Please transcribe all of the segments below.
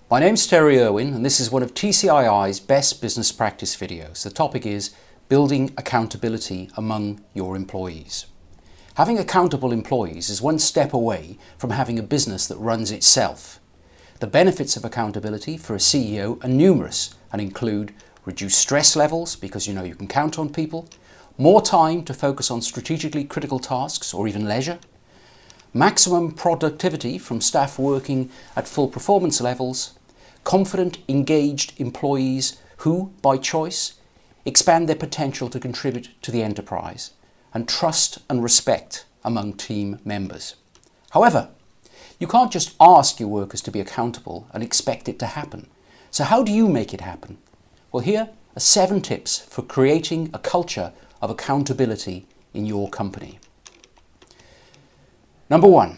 My name's Irwin and this is one of TCii's Best Business Practice videos. The topic is building accountability among your employees. Having accountable employees is one step away from having a business that runs itself. The benefits of accountability for a CEO are numerous and include reduced stress levels because you know you can count on people, more time to focus on strategically critical tasks or even leisure, maximum productivity from staff working at full performance levels, confident, engaged employees who, by choice, expand their potential to contribute to the enterprise, and trust and respect among team members. However, you can't just ask your workers to be accountable and expect it to happen. So how do you make it happen? Well, here are 7 tips for creating a culture of accountability in your company. Number 1,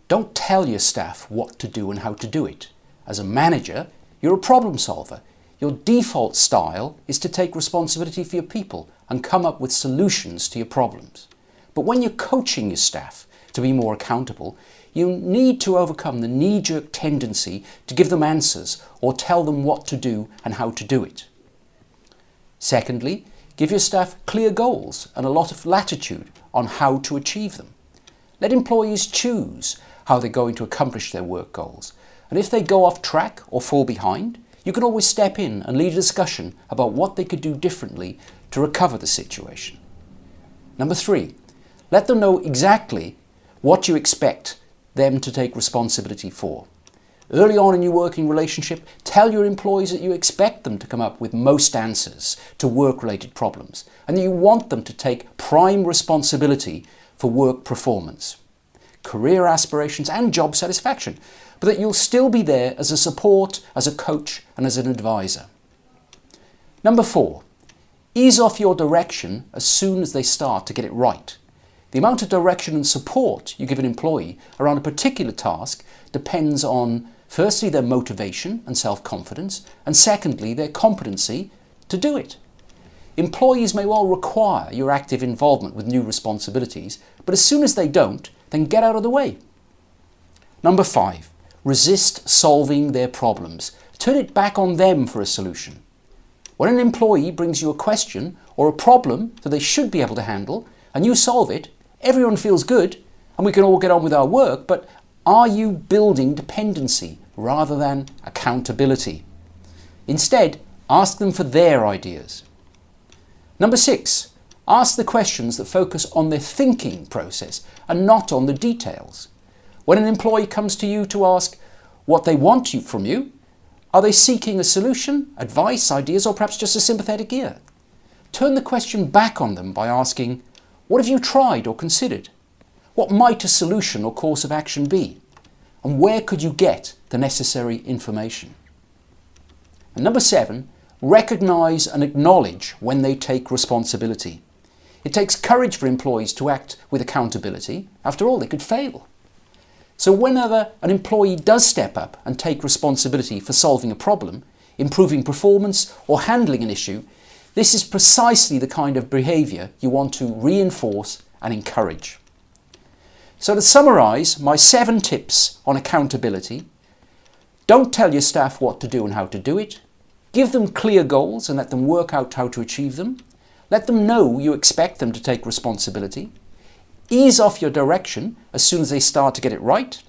don't tell your staff what to do and how to do it. As a manager, you're a problem solver. Your default style is to take responsibility for your people and come up with solutions to your problems. But when you're coaching your staff to be more accountable, you need to overcome the knee-jerk tendency to give them answers or tell them what to do and how to do it. Secondly, give your staff clear goals and a lot of latitude on how to achieve them. Let employees choose how they're going to accomplish their work goals. And if they go off track or fall behind, you can always step in and lead a discussion about what they could do differently to recover the situation. Number 3, let them know exactly what you expect them to take responsibility for. Early on in your working relationship, tell your employees that you expect them to come up with most answers to work-related problems and that you want them to take prime responsibility for work performance, career aspirations and job satisfaction, but that you'll still be there as a support, as a coach and as an advisor. Number 4, ease off your direction as soon as they start to get it right. The amount of direction and support you give an employee around a particular task depends on, firstly, their motivation and self-confidence, and secondly, their competency to do it. Employees may well require your active involvement with new responsibilities, but as soon as they don't, then get out of the way. Number 5, resist solving their problems. Turn it back on them for a solution. When an employee brings you a question or a problem that they should be able to handle and you solve it, everyone feels good and we can all get on with our work, but are you building dependency rather than accountability? Instead, ask them for their ideas. Number 6, ask the questions that focus on their thinking process and not on the details. When an employee comes to you to ask what they want from you, are they seeking a solution, advice, ideas, or perhaps just a sympathetic ear? Turn the question back on them by asking, what have you tried or considered? What might a solution or course of action be? And where could you get the necessary information? And number 7, recognize and acknowledge when they take responsibility. It takes courage for employees to act with accountability. After all, they could fail. So whenever an employee does step up and take responsibility for solving a problem, improving performance or handling an issue, this is precisely the kind of behaviour you want to reinforce and encourage. So to summarise my 7 tips on accountability: don't tell your staff what to do and how to do it. Give them clear goals and let them work out how to achieve them. Let them know you expect them to take responsibility. Ease off your direction as soon as they start to get it right.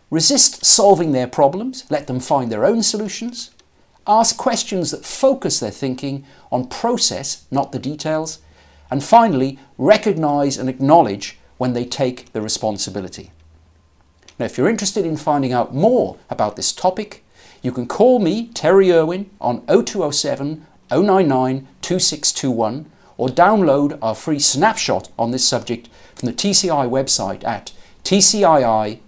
Resist solving their problems. Let them find their own solutions. Ask questions that focus their thinking on process, not the details. And finally, recognise and acknowledge when they take the responsibility. Now, if you're interested in finding out more about this topic, you can call me, Terry Irwin, on 0207 099 2621 or download our free snapshot on this subject from the TCI website at tcii.co.uk.